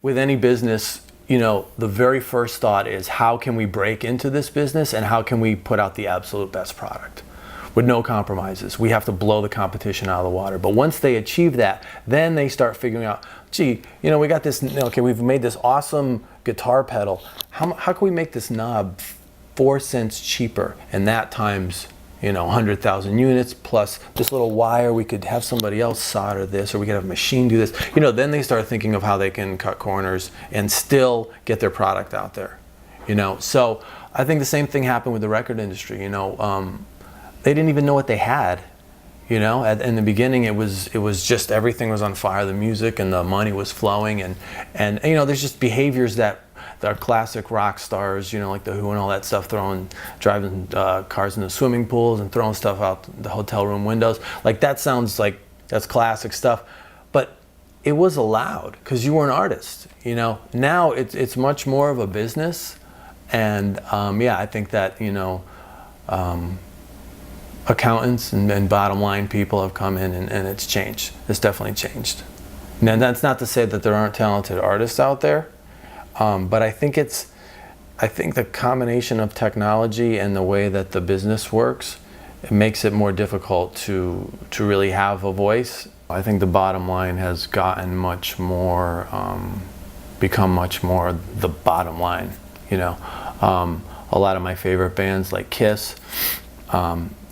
With any business, the very first thought is how can we break into this business and how can we put out the absolute best product with no compromises. We have to blow the competition out of the water. But once they achieve that, then they start figuring out, gee, we got this, okay, we've made this awesome guitar pedal. How can we make this knob 4 cents cheaper? And that times 100,000 units plus this little wire, we could have somebody else solder this, or we could have a machine do this. Then they start thinking of how they can cut corners and still get their product out there. So I think the same thing happened with the record industry. They didn't even know what they had. In the beginning, it was just everything was on fire, the music and the money was flowing, and there's just behaviors that are classic rock stars, like the Who and all that stuff, driving cars into swimming pools and throwing stuff out the hotel room windows. Like that sounds like that's classic stuff, but it was allowed because you were an artist. Now it's much more of a business, and I think that accountants and bottom line people have come in and it's changed. It's definitely changed. Now that's not to say that there aren't talented artists out there. But I think the combination of technology and the way that the business works, it makes it more difficult to really have a voice. I think the bottom line has gotten much more, become much more the bottom line. A lot of my favorite bands like Kiss,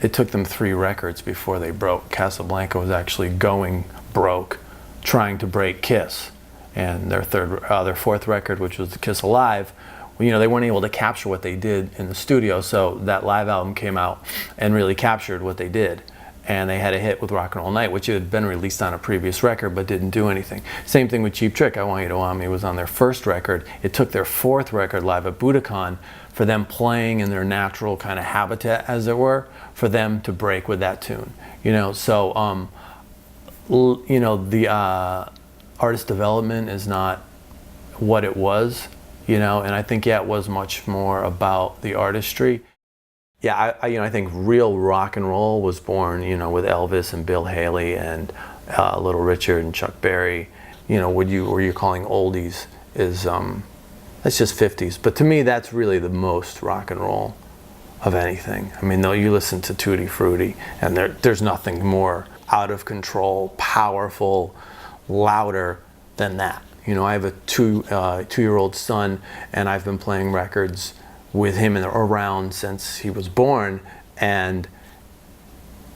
it took them 3 records before they broke. Casablanca was actually going broke, trying to break Kiss. And their 4th record, which was the Kiss Alive, they weren't able to capture what they did in the studio, so that live album came out and really captured what they did. And they had a hit with Rock and Roll Night, which had been released on a previous record but didn't do anything. Same thing with Cheap Trick, I Want You to Want Me was on their 1st record. It took their 4th record live at Budokan for them playing in their natural kind of habitat, as it were, for them to break with that tune. Artist development is not what it was, and I think it was much more about the artistry. I think real rock and roll was born, with Elvis and Bill Haley and Little Richard and Chuck Berry. What you're calling oldies is that's just 50s. But to me, that's really the most rock and roll of anything. I mean, though you listen to Tutti Frutti, and there's nothing more out of control, powerful, louder than that. I have a two-year-old son, and I've been playing records with him around since he was born. And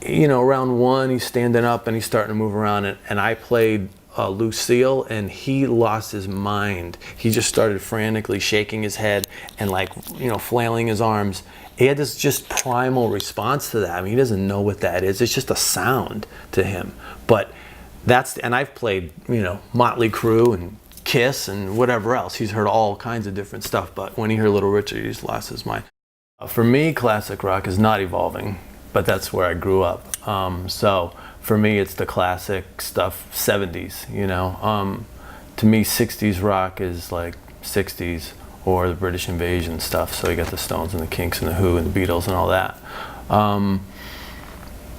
around 1, he's standing up and he's starting to move around, and I played Lucille, and he lost his mind. He just started frantically shaking his head and flailing his arms. He had this just primal response to that. I mean, he doesn't know what that is. It's just a sound to him. But and I've played, Motley Crue and Kiss and whatever else. He's heard all kinds of different stuff, but when he heard Little Richard, he just lost his mind. For me, classic rock is not evolving, but that's where I grew up. So for me, it's the classic stuff, 70s, To me, 60s rock is like 60s or the British Invasion stuff. So you got the Stones and the Kinks and the Who and the Beatles and all that.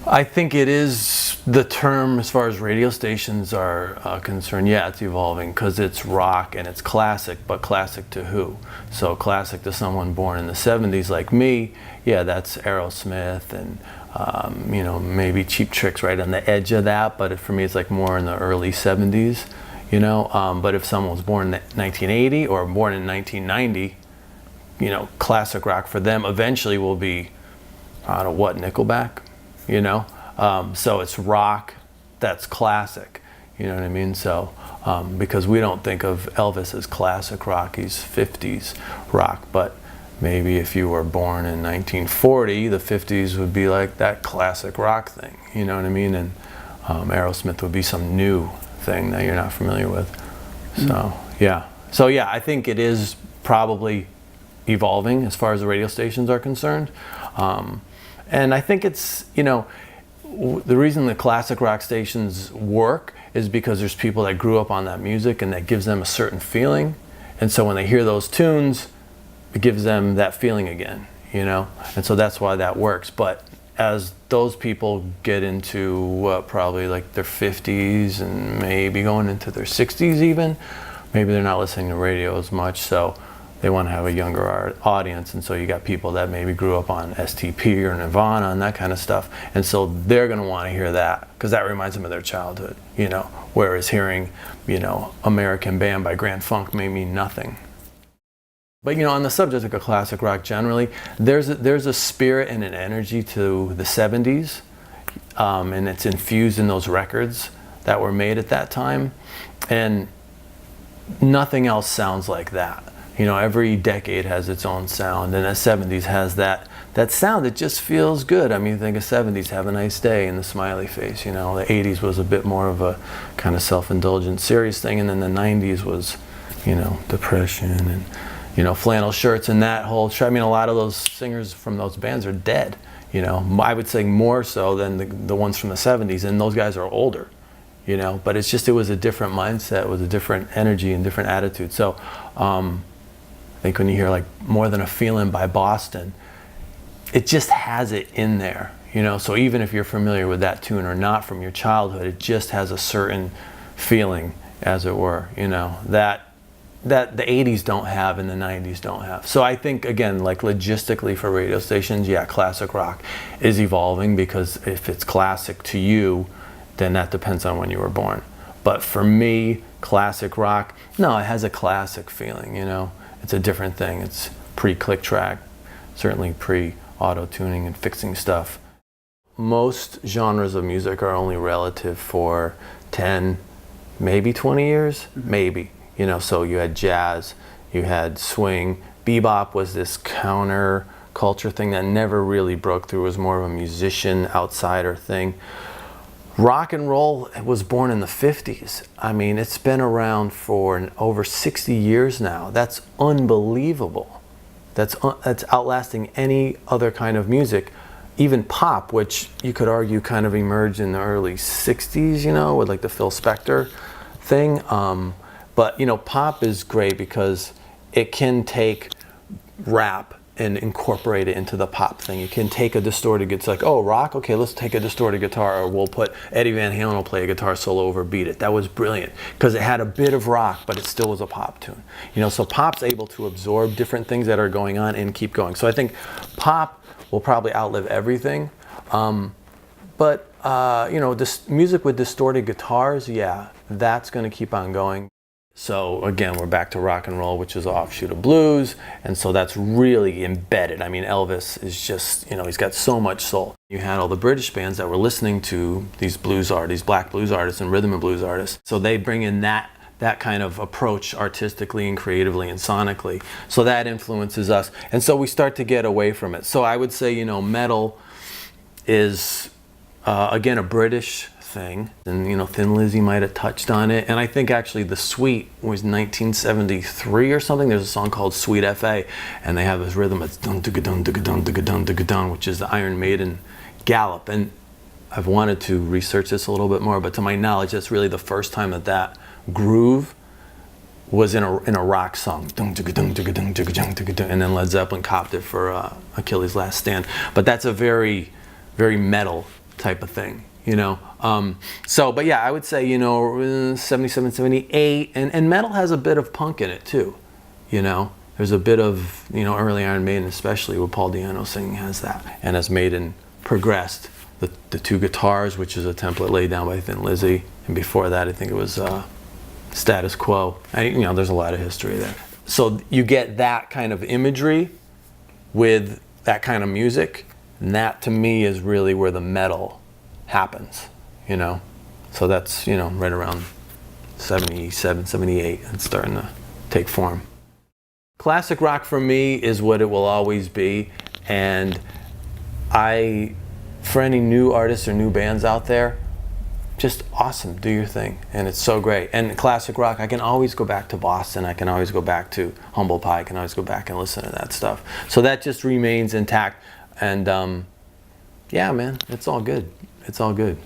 I think it is the term as far as radio stations are concerned. Yeah, it's evolving because it's rock and it's classic, but classic to who? So classic to someone born in the 70s like me, yeah, that's Aerosmith and maybe Cheap Trick's right on the edge of that, but for me it's like more in the early 70s, But if someone was born in 1980 or born in 1990, classic rock for them eventually will be, I don't know what, Nickelback? So it's rock that's classic, you know what I mean? So because we don't think of Elvis as classic rock, he's 50s rock, but maybe if you were born in 1940, the 50s would be like that classic rock thing, you know what I mean? And Aerosmith would be some new thing that you're not familiar with. So yeah, I think it is probably evolving as far as the radio stations are concerned. And I think it's, the reason the classic rock stations work is because there's people that grew up on that music and that gives them a certain feeling. And so when they hear those tunes, it gives them that feeling again, And so that's why that works. But as those people get into probably like their 50s and maybe going into their 60s even, maybe they're not listening to radio as much, so they want to have a younger audience, and so you got people that maybe grew up on STP or Nirvana and that kind of stuff, and so they're going to want to hear that because that reminds them of their childhood, you know, whereas hearing, you know, American Band by Grand Funk may mean nothing. But you know, on the subject of classic rock generally, there's a spirit and an energy to the 70s, and it's infused in those records that were made at that time, and nothing else sounds like that. You know, every decade has its own sound, and the 70s has that sound that just feels good. I mean, think of 70s, Have a Nice Day, and the smiley face. You know, the 80s was a bit more of a kind of self-indulgent, serious thing, and then the 90s was, you know, depression and, you know, flannel shirts and that whole. I mean, a lot of those singers from those bands are dead. You know, I would say more so than the ones from the 70s, and those guys are older. You know, but it's just, it was a different mindset, it was a different energy and different attitude. So I think when you hear like More Than a Feeling by Boston, it just has it in there, you know. So even if you're familiar with that tune or not from your childhood, it just has a certain feeling, as it were, you know, that the 80s don't have and the 90s don't have. So I think, again, like logistically for radio stations, yeah, classic rock is evolving, because if it's classic to you, then that depends on when you were born. But for me, classic rock, no, it has a classic feeling, you know. It's a different thing. It's pre-click track, certainly pre-auto-tuning and fixing stuff. Most genres of music are only relative for 10, maybe 20 years, maybe. You know, so you had jazz, you had swing. Bebop was this counter culture thing that never really broke through. It was more of a musician, outsider thing. Rock and roll was born in the 50s. I mean, it's been around for over 60 years now. That's unbelievable. That's outlasting any other kind of music. Even pop, which you could argue kind of emerged in the early 60s, you know, with like the Phil Spector thing. But, you know, pop is great because it can take rap and incorporate it into the pop thing. You can take a distorted, it's like, oh, rock, okay, let's take a distorted guitar, or we'll put Eddie Van Halen will play a guitar solo over beat it. That was brilliant because it had a bit of rock, but it still was a pop tune. You know, so pop's able to absorb different things that are going on and keep going. So I think pop will probably outlive everything. But you know, this music with distorted guitars, yeah, that's gonna keep on going. So again, we're back to rock and roll, which is an offshoot of blues, and so that's really embedded. I mean, Elvis is just, you know, he's got so much soul. You had all the British bands that were listening to these blues artists, black blues artists and rhythm and blues artists. So they bring in that kind of approach artistically and creatively and sonically. So that influences us, and so we start to get away from it. So I would say, you know, metal is again a British thing, and you know, Thin Lizzy might have touched on it, and I think actually the Sweet was 1973 or something. There's a song called Sweet F.A. and they have this rhythm, it's dun dun dun dun dun dun dun dun, which is the Iron Maiden gallop. And I've wanted to research this a little bit more, but to my knowledge, that's really the first time that groove was in a rock song, and then Led Zeppelin copped it for Achilles' Last Stand. But that's a very, very metal type of thing, you know. So, but yeah, I would say, you know, 77, 78, and metal has a bit of punk in it too, you know. There's a bit of, you know, early Iron Maiden, especially with Paul Di'Anno singing, has that. And as Maiden progressed, the two guitars, which is a template laid down by Thin Lizzy, and before that I think it was Status Quo. You know, there's a lot of history there. So you get that kind of imagery with that kind of music, and that to me is really where the metal happens, you know. So that's, you know, right around 77, 78, it's starting to take form. Classic rock for me is what it will always be, and for any new artists or new bands out there, just awesome, do your thing, and it's so great. And classic rock, I can always go back to Boston, I can always go back to Humble Pie, I can always go back and listen to that stuff. So that just remains intact, and yeah, man, it's all good. It's all good.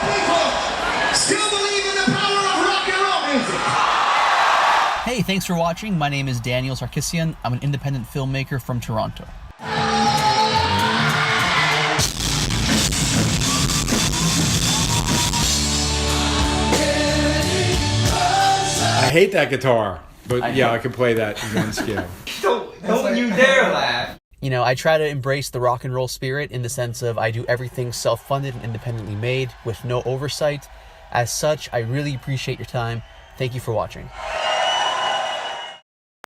People still believe in the power of rock and roll music. Hey, thanks for watching. My name is Daniel Sarkisian. I'm an independent filmmaker from Toronto. Ready? hate that guitar, but yeah, I can play that in one scale. Don't you dare laugh. You know, I try to embrace the rock and roll spirit in the sense of I do everything self-funded and independently made with no oversight. As such, I really appreciate your time. Thank you for watching.